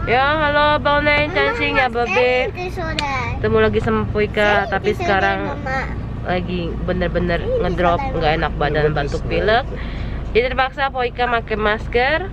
Ya, halo Bang Neng, cancing ya Babe. Ketemu lagi sama Poika, tapi sekarang lagi bener-bener ngedrop, nggak enak badan, batuk pilek. Jadi terpaksa Poika pakai masker.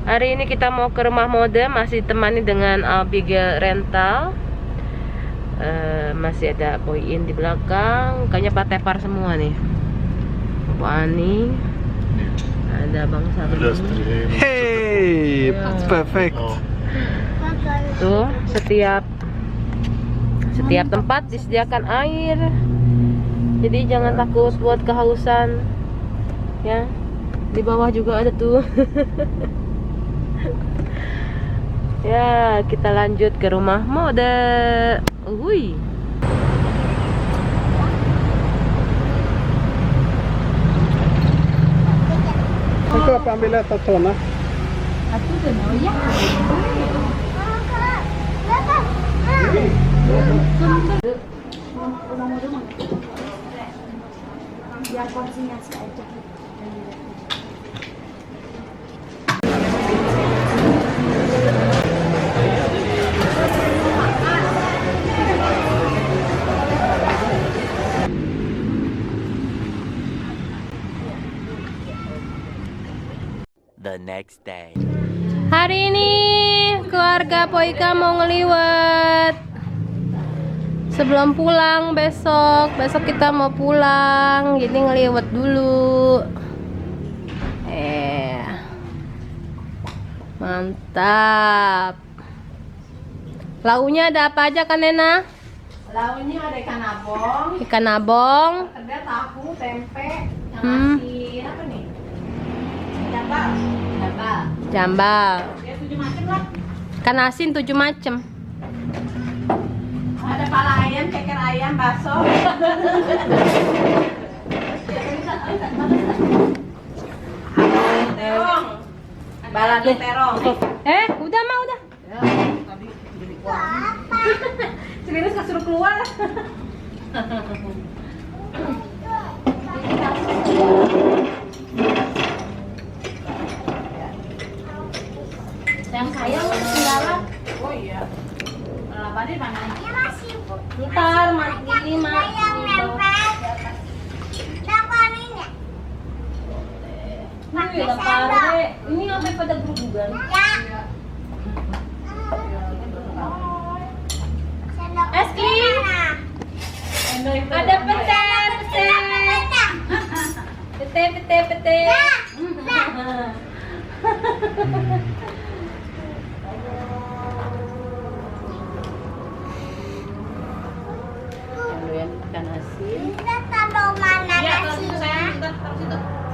Hari ini kita mau ke rumah mode, masih ditemani dengan Abigail Rental. Masih ada Boyin di belakang, kayaknya Pak Tepar semua nih. Wani, ada Bang Sabri. Hey, perfect. Tuh, setiap tempat disediakan air. Jadi jangan takut buat kehausan. Ya. Di bawah juga ada tuh. Ya, kita lanjut ke rumah mode. Uhuy. Aku apa ambil atas sana? Aku tuh mau ya. Biar konsinyasi aja. The next day. Hari ini keluarga Poika mau ngeliwet. Sebelum pulang besok kita mau pulang, jadi ngeliwet dulu. Mantap. Launya ada apa aja kan Nena? Lauknya ada ikan abong, Ikan abong, ada tahu, tempe, yang nasi apa nih? Jambal. Jambal. jambal, Ya 7 macam lah. ikan asin 7 macem. Ada pala ayam, ceker ayam, bakso. Terong. Balado terong. Udah mah udah. Serius nggak suruh keluar. Yang saya tinggalan. Oh iya. Lalapannya mana? Ntar ini mah. Ini sampai pada gerubugan. Es krim. Ada pete. Ya, ikan asin.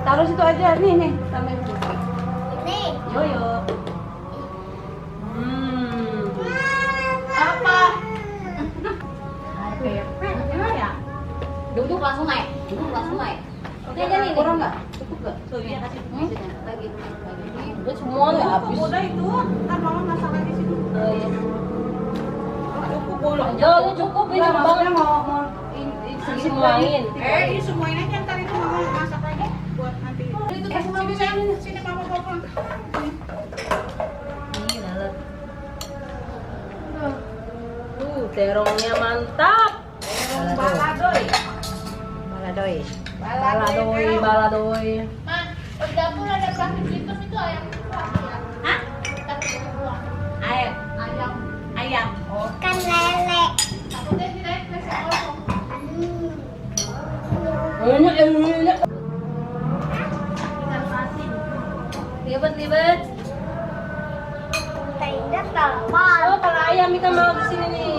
Taruh situ aja, nih, tambahin dulu. Yo. Apa? Duduk langsung naik. Udah jadi Kurang nggak? Cukup nggak? Tuh, iya kasih. Lagi. Udah semua nggak habis. Udah itu, ntar mama masak lagi situ. Cukup bolong. Yo, cukup ini Maksudnya banget. mau Semuain. ini semuanya aja ntar itu mama masak lagi buat nanti. Itu kasih mama Sini mama potong. Terongnya mantap. Baladoy. Mas, di dapur ada plastik lipas itu ayam. Hah? Ayam. Oh. Takutnya tidak bisa kosong. Enak. Libet. Oh, kalau ayam kita mau di sini nih.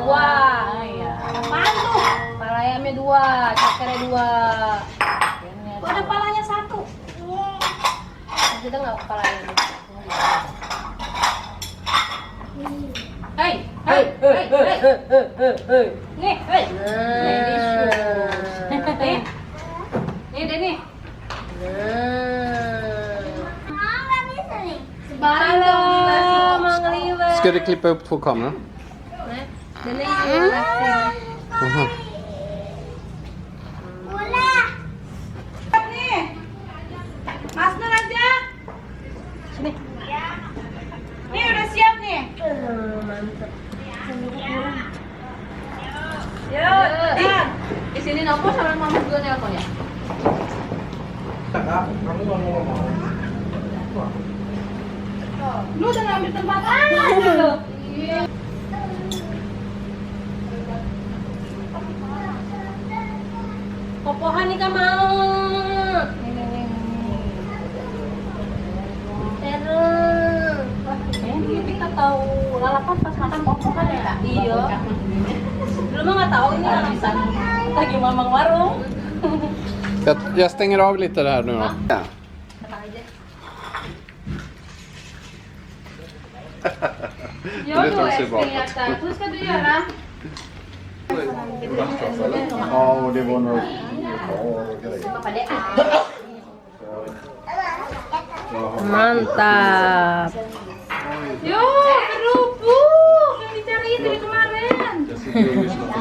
Wah, Apaan tuh? para ayamnya 2, cekernya 2. Kok ada palanya 1? Kita nggak kepala ayam. Hei. Nih, hei. Nih, nih. Halo, Mang Liwet. Ska du klippa upp 2 kameror? Den är ju Aha. Nih. Mas Nur aja. Sini. Gue telepon ya. Lu udah ngambil tempat aja lu. Popohan nih kan mau. Terus. Kita tahu lalapan pas makan popohan ya? Iya. Dulu mah nggak tahu ini lalapan. Lagi mamang warung. Jag stänger av lite där nu då. Ja. Jag Det då tar sig älskling bakåt. hjärtat. Hur ska du göra? Ja, och det var nog... Mantap. Yo, kerupuk yang dicariin dari kemarin.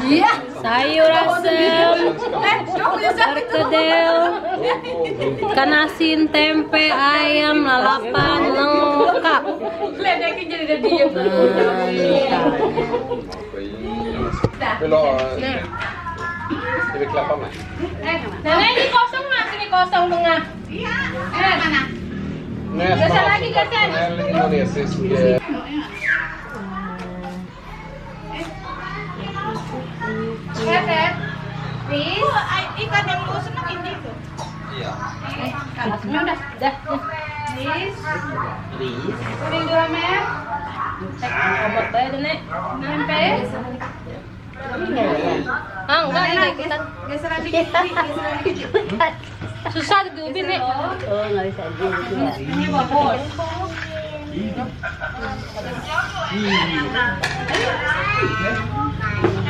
Iya. Sayur asem, perkedel, ikan asin, tempe, ayam, lalapan, lengkap. Ledekin jadi udah diem. Vill du ha... Ska vi klappa med? Nenek ini kosong mas, ini kosong tengah. Iya. Mana? Geser lagi, geser. Traditionell indonesisk... Geser. Please. Ikan yang lu seneng ini tuh. Iya. Alasnya udah. Please. Kuning dua mer. Obat bayar deh, Nek. Tempe. Ah, enggak, ini kita Geseran dikit. Geseran dikit. susah diubin, Nek. Ini bagus.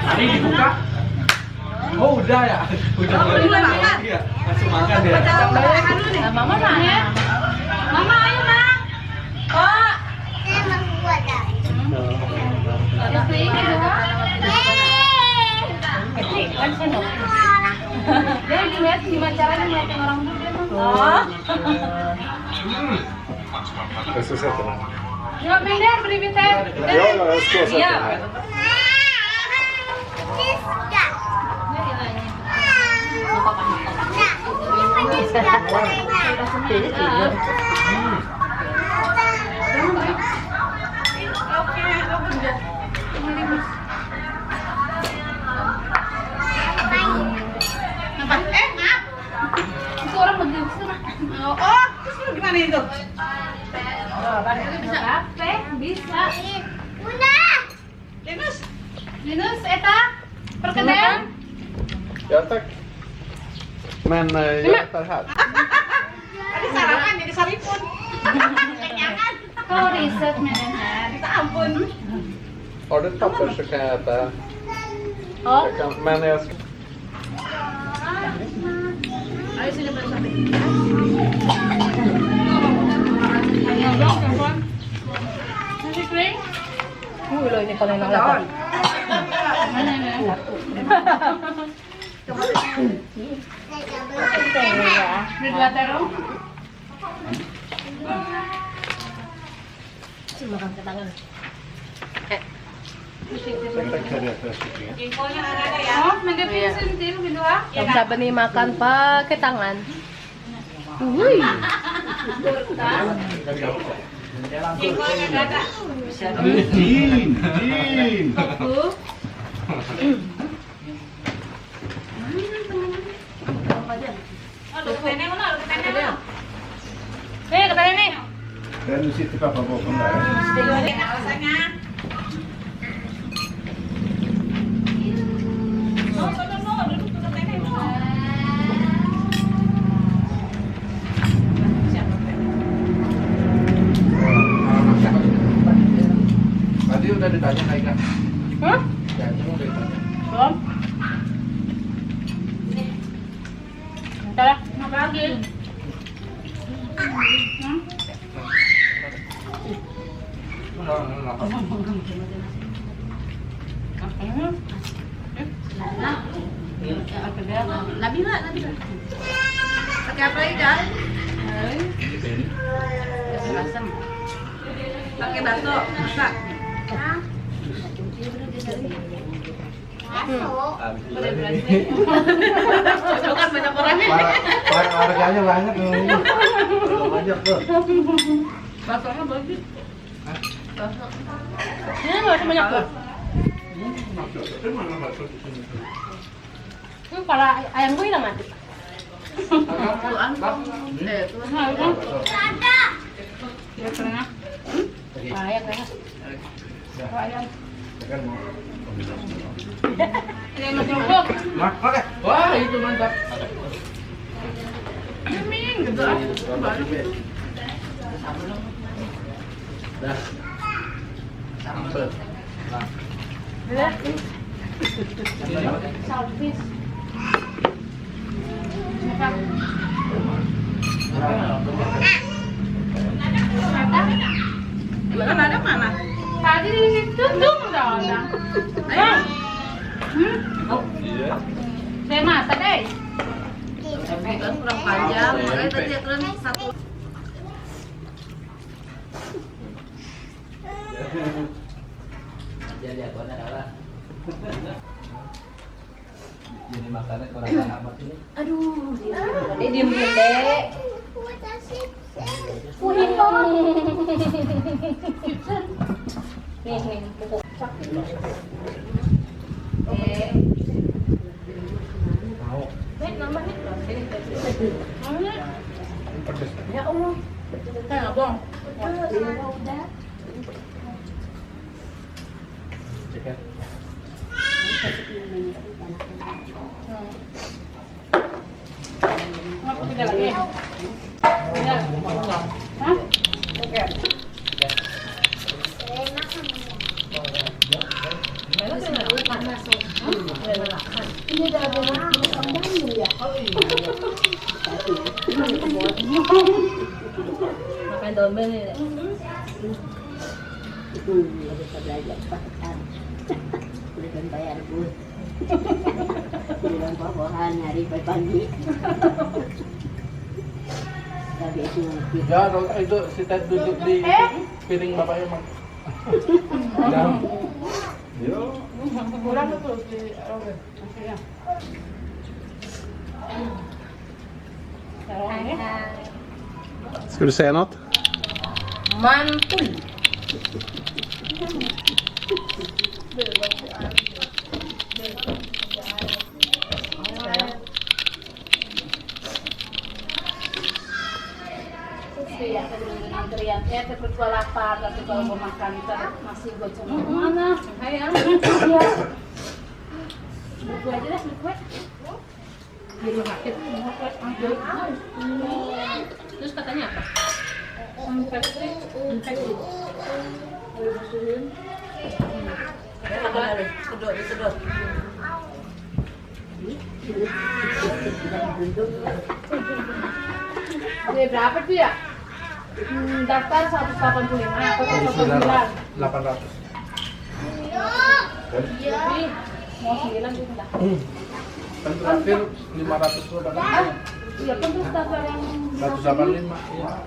Hari dibuka. Oh udah ya? Udah ya? Langsung makan ya? Nah, Mama mana? Mama ayo nak. Oh. Istri juga. Dia dilihat gimana caranya ngeliatin orang dulu dia tuh. Oh. Jag ska sätta den. Coba pindah beli pindah. Ja, jag ska sätta den här. Itu orang begitu. Oh, terus lu gimana itu? Bisa apa? Bisa. Linus. Linus, eta. Perkedel. Ja, tack. Men jag tar här. Tadi sarapan jadi saripun. Kau riset menenang. Kita ampun. Har du ett papper så kan jag äta. Oh. Jag kan, men jag ska... Ayo sini bersama. Nasi kering. Ulo ini kalau yang lalapan. Beli dua terong. Makan ke tangan. Oh, mega pinsin din kedua. Yang sabar nih makan pakai tangan. Wuih. Nih, kata ini. Nu sitter pappa bakom där. Rasanya. Tadi udah ditanya Aika. Hah? Ya, itu udah ditanya. Belum. Entar, apa lagi? Nabila. Pakai apa lagi, Kak? Pakai bakso, masak. Masuk. Cocokan banyak orangnya. Harganya banyak nih. Banyak tuh. Baksonya bagus. Ini nggak sebanyak tuh. Para ayam gue hilang mati. Tuan. Tuan. Ada. Ya tengah. Ayam tengah. Ayam. Ini mas Joko. Nah, oke. Wah, itu mantap. Min, gitu ah. Dah. Sambel. Nah. Salvis. Mana ada mana? Tadi di situ tuh udah ada. Ayo. Oh, iya. Saya masak deh. Kan kurang panjang, makanya tadi ya kan satu. Jadi aku adalah. Jadi makannya kurang amat ini. Aduh, dia diem deh. Puhin dong. Nih, buku. Mau. Nambah nih. Ya Allah. Nah, bong. Udah. Chicken. Ngapa tidak lagi? Ya. Hah? Oke. Makan domba nih. Bisa belajar paketan. Udah bayar bus. Bilang bawahan hari pagi. Tapi itu Ya, kalau itu si Ted duduk di piring bapaknya mah. Yo. Kurang tuh di oke. Ya. Ska du säga något? Mantul. Ya, tapi gua lapar, tapi kalau gua makan masih gua cuma mana? Ayam. Iya. Buku aja deh, buku. Di rumah sakit. Terus katanya apa? Infeksi. Sedot. Ini berapa tuh ya? Daftar 185 atau 189? 800. Iya. Mau 9 juga dah. Kan terakhir 500 berapa? Iya kan terus daftar yang 185. Iya.